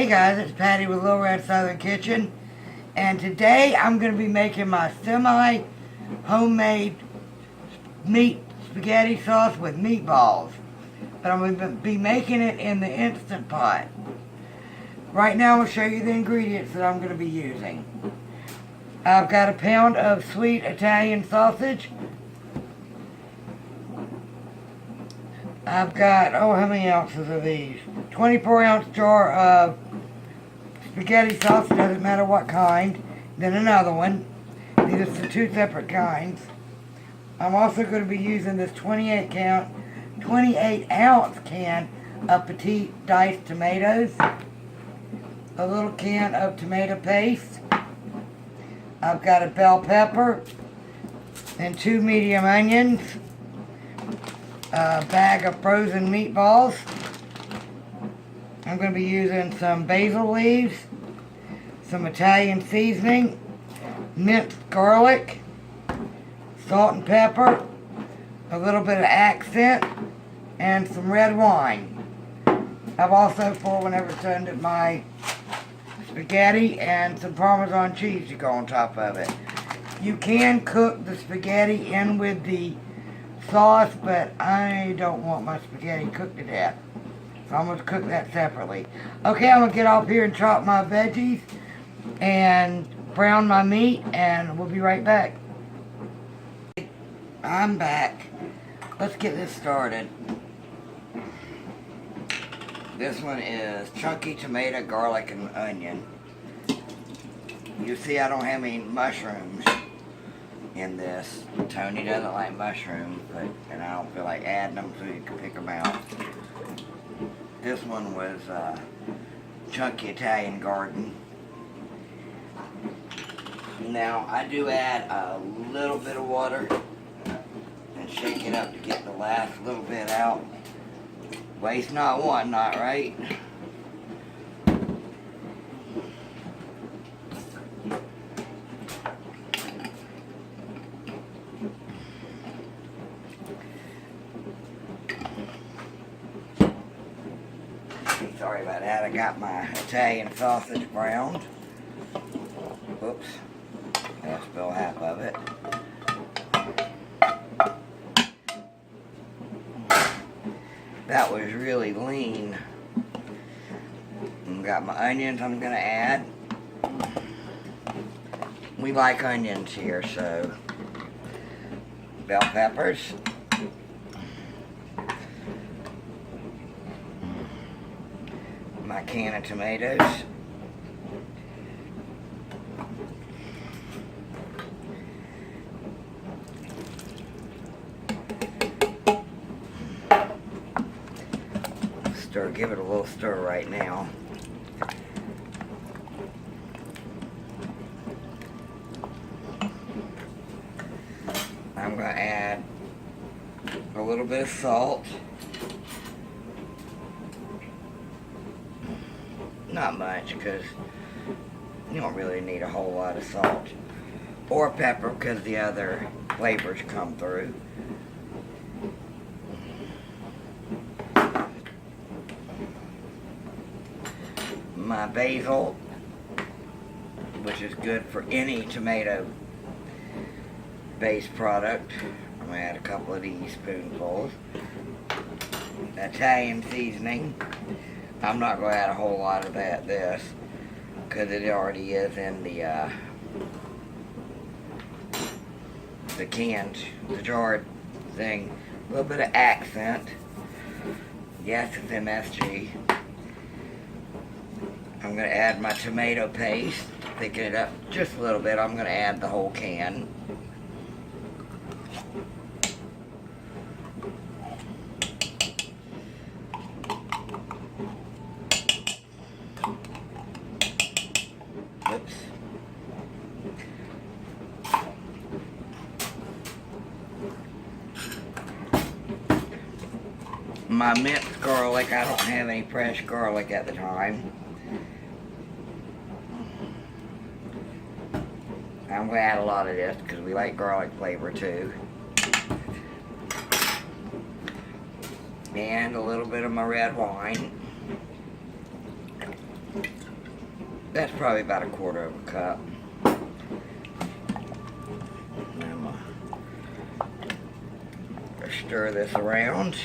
Hey guys, it's Patty with Little Red Southern Kitchen, and today I'm going to be making my homemade meat spaghetti sauce with meatballs, but I'm going to be making it in the Instant Pot. Right now I'm going to show you the ingredients that I'm going to be using. I've got a pound of sweet Italian sausage. I've got, how many ounces are these? 24-ounce jar of spaghetti sauce, doesn't matter what kind. Then another one. These are two separate kinds. I'm also going to be using this 28-ounce can of petite diced tomatoes. A little can of tomato paste. I've got a bell pepper and 2 medium onions. A bag of frozen meatballs. I'm going to be using some basil leaves, some Italian seasoning, minced garlic, salt and pepper, a little bit of accent, and some red wine. I've also, whenever it's done, my spaghetti and some Parmesan cheese to go on top of it. You can cook the spaghetti in with the sauce, but I don't want my spaghetti cooked to death, so I'm going to cook that separately. Okay, I'm going to get off here and chop my veggies and brown my meat, and we'll be right back. I'm back. Let's get this started. This one is chunky tomato, garlic, and onion. You see I don't have any mushrooms in this. Tony doesn't like mushrooms, and I don't feel like adding them, so you can pick them out. This one was chunky Italian garden. Now I do add a little bit of water and shake it up to get the last little bit out. Waste not, want not, right? Sorry about that, I got my Italian sausage browned. Oops, I spilled half of it. That was really lean. I've got my onions I'm going to add. We like onions here, so bell peppers. My can of tomatoes. Give it a little stir right now. I'm going to add a little bit of salt. Not much, because you don't really need a whole lot of salt or pepper, because the other flavors come through. My basil, which is good for any tomato based product. I'm going to add a couple of these spoonfuls. Italian seasoning. I'm not going to add a whole lot of this, because it already is in the jarred thing. A little bit of accent. Yes, it's MSG. I'm going to add my tomato paste, thicken it up just a little bit. I'm going to add the whole can. Oops. My minced garlic, I don't have any fresh garlic at the time. I'm going to add a lot of this because we like garlic flavor too. And a little bit of my red wine. That's probably about a quarter of a cup. I'm gonna stir this around.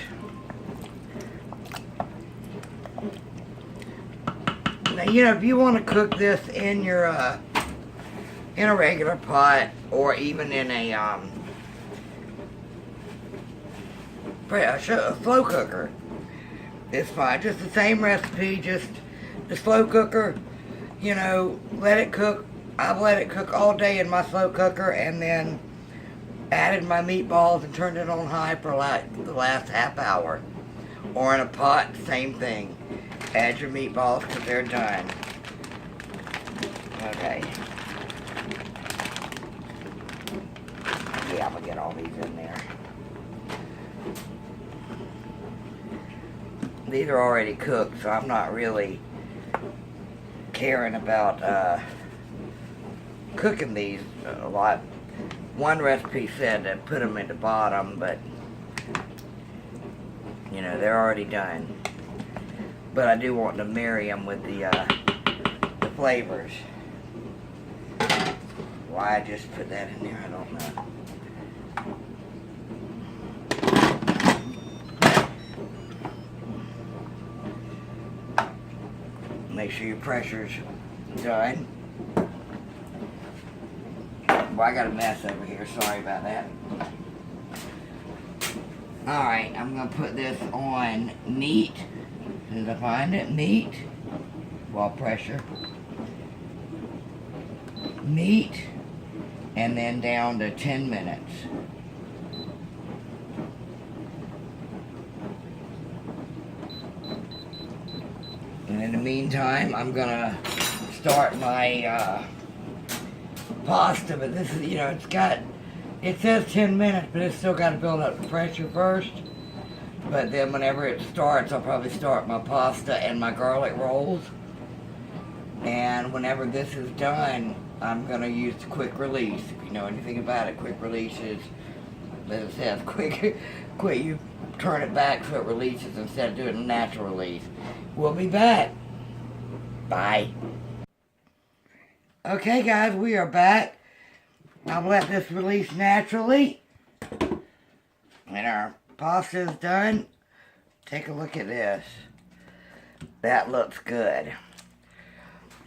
Now, you know, if you want to cook this in your in a regular pot or even in a slow cooker, it's fine. Just the same recipe, just the slow cooker. You know, let it cook. I've let it cook all day in my slow cooker and then added my meatballs and turned it on high for like the last half hour. Or in a pot, same thing. Add your meatballs because they're done. Okay. Yeah, I'm going to get all these in there. These are already cooked, so I'm not really caring about cooking these a lot. One recipe said to put them in the bottom, but you know, they're already done. But I do want to marry them with the flavors. Why I just put that in there, I don't know. Make sure your pressure's done. Well, I got a mess over here, sorry about that. Alright, I'm going to put this on neat. As I find it, neat. While pressure. Neat. And then down to 10 minutes. And in the meantime, I'm going to start my pasta, but this is, you know, it says 10 minutes, but it's still got to build up the pressure first. But then whenever it starts, I'll probably start my pasta and my garlic rolls. And whenever this is done, I'm going to use the quick release. If you know anything about it, quick release is, as it says, quick, you turn it back so it releases instead of doing a natural release. We'll be back. Bye. Okay guys, we are back. I'll let this release naturally. And our pasta is done. Take a look at this. That looks good.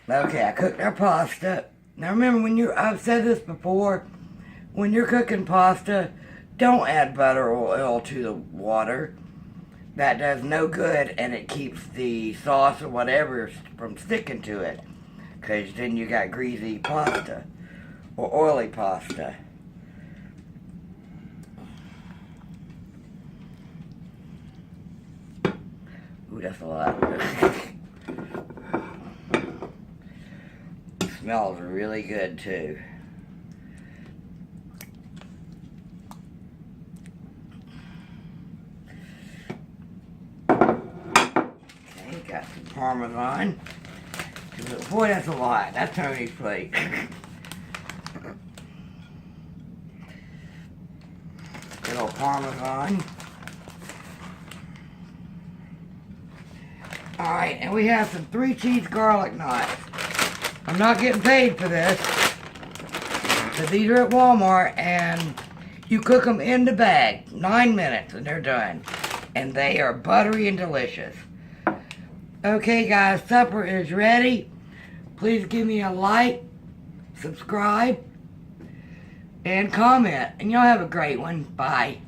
Okay, I cooked our pasta. Now remember, I've said this before, when you're cooking pasta, don't add butter or oil to the water. That does no good, and it keeps the sauce or whatever from sticking to it. Because then you got greasy pasta or oily pasta. Ooh, that's a lot. It smells really good too. Okay, got some Parmesan. Boy, that's a lot. That's Tony's plate. Good old Parmesan. Alright, and we have some 3-cheese garlic knots. I'm not getting paid for this. So these are at Walmart, and you cook them in the bag. 9 minutes, and they're done. And they are buttery and delicious. Okay, guys, supper is ready. Please give me a like, subscribe, and comment. And y'all have a great one. Bye.